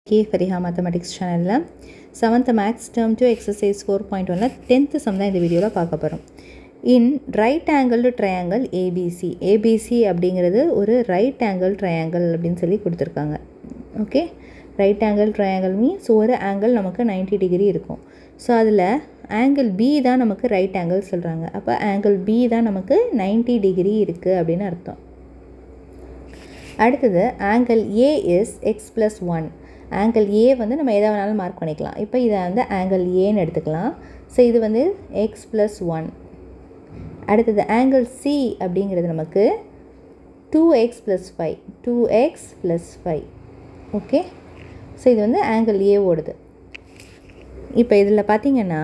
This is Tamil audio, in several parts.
Fariha Mathematics channel 7th Max Term 2 Exercise 4.1 10th sum தான் இந்த வீடியோல பார்க்க போறோம். In right angled triangle ABC. ABC அப்படிங்கிறது ஒரு right angle triangle அப்படினு சொல்லி கொடுத்திருக்காங்க. Okay, right angle triangle means ஒரு angle நமக்கு 90 டிகிரி இருக்கும். ஸோ அதில் angle B தான் நமக்கு right angle சொல்கிறாங்க. அப்போ angle B தான் நமக்கு 90 டிகிரி இருக்குது அப்படின்னு அர்த்தம். அடுத்தது angle A is x plus 1. angle A வந்து நம்ம எதை வேணாலும் மார்க் பண்ணிக்கலாம். இப்போ இதை வந்து angle Aன்னு எடுத்துக்கலாம். ஸோ இது வந்து x plus 1. அடுத்தது angle C அப்படிங்கிறது நமக்கு 2x plus 5. 2x plus 5. Okay, so இது வந்து angle A ஓடுது. இப்போ இதில் பார்த்தீங்கன்னா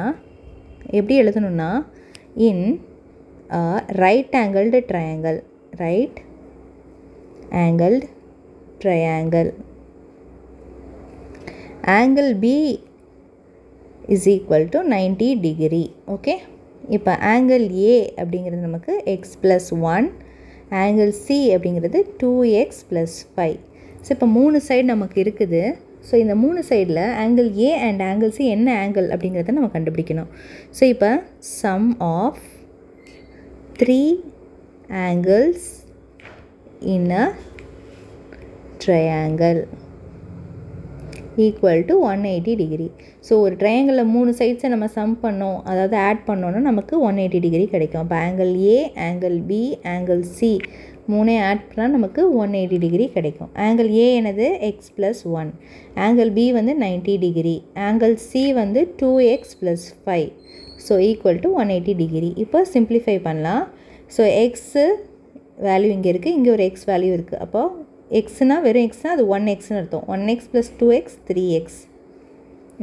எப்படி எழுதணும்னா in right angled triangle. right angled triangle. angle B is equal to 90 degree. Okay, இப்போ angle A அப்படிங்கிறது நமக்கு x plus 1, angle C அப்படிங்கிறது 2x plus 5. ஸோ இப்போ 3 சைடு நமக்கு இருக்குது. ஸோ இந்த 3 சைடில் angle A and angle C என்ன angle அப்படிங்கிறத நம்ம கண்டுபிடிக்கணும். ஸோ இப்போ sum of 3 angles in a triangle equal to 180 degree. So ஒரு ட்ரையாங்கிளில் 3 சைட்ஸை நம்ம சம் பண்ணோம், அதாவது ஆட் பண்ணோன்னா நமக்கு 180 டிகிரி கிடைக்கும். அப்போ angle A, angle B, angle C மூணே ஆட் பண்ணால் நமக்கு 180 டிகிரி கிடைக்கும். ஆங்கிள் A எனது x plus 1, ஆங்கிள் B வந்து 90 டிகிரி, ஆங்கிள் C வந்து 2x plus 5. So equal to 180 degree. இப்போ சிம்ப்ளிஃபை பண்ணலாம். ஸோ எக்ஸு வேல்யூ இங்கே இருக்குது, இங்கே ஒரு எக்ஸ் வேல்யூ இருக்குது. அப்போது எக்ஸ்னா வெறும் எக்ஸ்னால் அது 1xன்னு அர்த்தம். 1x plus 2x 3x.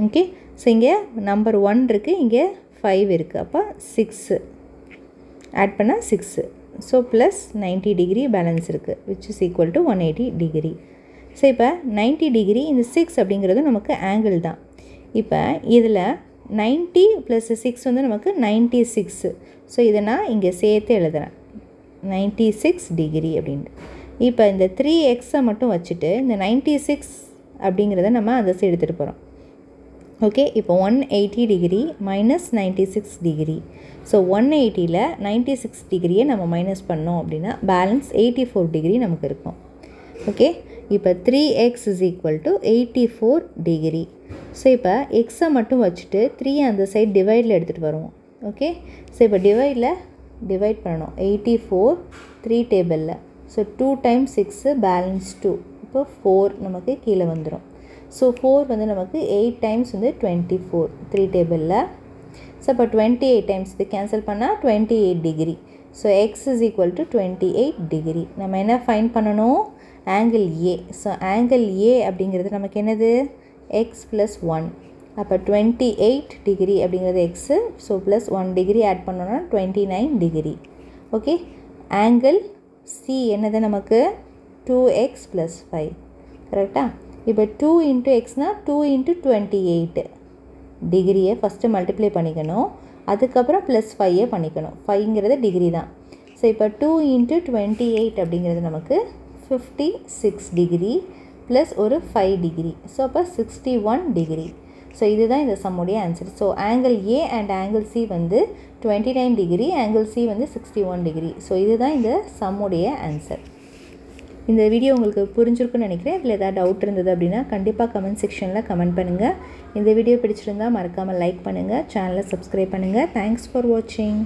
Okay, so இங்கே நம்பர் 1 இருக்குது, இங்கே 5 இருக்குது. அப்போ 6 ஆட் பண்ணால் 6. ஸோ ப்ளஸ் 90 டிகிரி பேலன்ஸ் இருக்குது, which is equal to 180 degree. So இப்போ 90 டிகிரி இந்த 6 அப்படிங்கிறது நமக்கு ஆங்கிள் தான். இப்போ இதில் 90 ப்ளஸ் 6 வந்து நமக்கு 96. ஸோ இதை நான் இங்கே சேர்த்து எழுதுகிறேன் 96 டிகிரி அப்படின்ட்டு. இப்போ இந்த 3xஐ மட்டும் வச்சுட்டு இந்த 96 அப்படிங்கிறத நம்ம அந்த சைடு எடுத்துகிட்டு போகிறோம். ஓகே, இப்போ 180 டிகிரி மைனஸ் 96 டிகிரி. ஸோ 180ல் 96 டிகிரியை நம்ம மைனஸ் பண்ணோம் அப்படின்னா பேலன்ஸ் 84 டிகிரி நமக்கு இருக்கும். ஓகே, இப்போ 3x is equal to 84 degree. So இப்போ எக்ஸை மட்டும் வச்சுட்டு 3 அந்த சைடு டிவைடில் எடுத்துகிட்டு வருவோம். ஓகே, ஸோ இப்போ டிவைட் பண்ணணும் 84 3 டேபிளில். So 2 times 6 balance 2. இப்போ 4 நமக்கு கீழே வந்துடும். ஸோ 4 வந்து நமக்கு 8 times வந்து 24 3 டேபிளில். ஸோ இப்போ 28 times இது கேன்சல் பண்ணால் 28 degree. So x is equal to 28 degree. நம்ம என்ன ஃபைண்ட் பண்ணணும்? Angle A. So angle A அப்படிங்கிறது நமக்கு என்னது? X plus 1. அப்போ 28 டிகிரி அப்படிங்கிறது x. So plus 1 degree add பண்ணோன்னா 29 டிகிரி. ஓகே, ஆங்கிள் C என்னது நமக்கு? 2x plus 5. கரெக்டாக? இப்போ 2 into xனா 2 into 28 டிகிரியை ஃபஸ்ட்டு மல்டிப்ளை பண்ணிக்கணும், அதுக்கப்புறம் ப்ளஸ் 5 பண்ணிக்கணும். 5ங்கிறது டிகிரி தான். ஸோ இப்போ 2 into 28 அப்படிங்கிறது நமக்கு 56 டிகிரி ப்ளஸ் ஒரு 5 டிகிரி. ஸோ அப்போ 61 டிகிரி. ஸோ இதுதான் இந்த சம்முடைய answer. So angle A and angle C வந்து 29 டிகிரி, ஆங்கிள் சி வந்து 61 டிகிரி. ஸோ இதுதான் இந்த சம்முடைய ஆன்சர். இந்த வீடியோ உங்களுக்கு புரிஞ்சிருக்குன்னு நினைக்கிறேன். இதில் ஏதாவது டவுட் இருந்தது அப்படின்னா கண்டிப்பாக கமெண்ட் செக்ஷனில் கமெண்ட் பண்ணுங்கள். இந்த வீடியோ பிடிச்சிருந்தால் மறக்காமல் லைக் பண்ணுங்கள், சேனலை சப்ஸ்கிரைப் பண்ணுங்கள். தேங்க்ஸ் ஃபார் வாட்சிங்.